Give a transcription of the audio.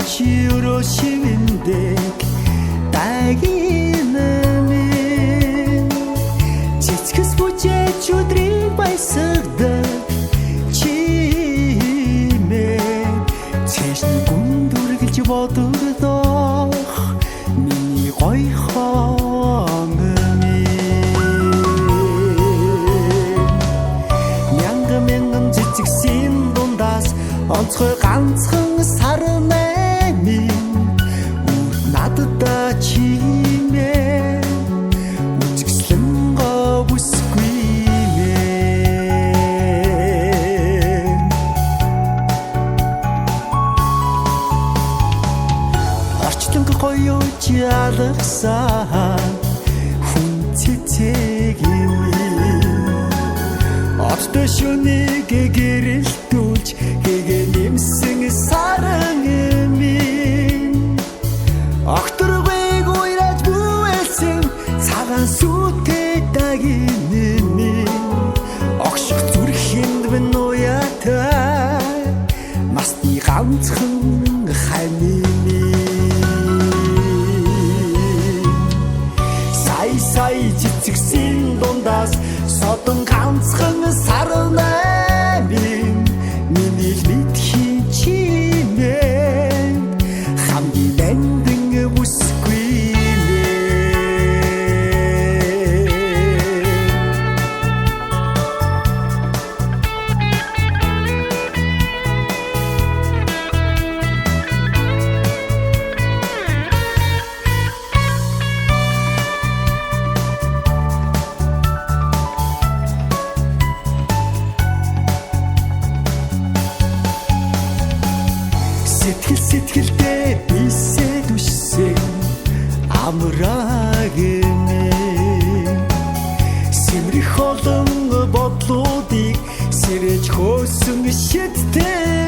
чи өрөө шивэндээ дагинамин цэцгэс бүжээч өдрийг баясагдаг чимээ цэшний гүндүргэлж бодогдох миний гоё хонгоми мянган цэцгсийн дундаас онцгой ганцхан сар наймын надад чимээ үзэсгэлэн говсгүй орчлонг гоё чалгасан хүн цэцэг Оттой шүнийг гэрэлтүүлж гэгээ нэмсэн саран минь Огторгойг уйраж бүэлсэн цагаан сүтэй дагин минь Огших зүрхэнд бэн уяатай Масны ганцхан хань Сай цэцгсийн дундаас содон ганцхан сар наймын миний мэдхийн чимээ хамгийн лэндэн бүсгүй Сэтгэлдээ бисээ дүшсэн амраагэмэ Сэмрэх олон бодлуудыг сэрэж хөөсөн шидтэй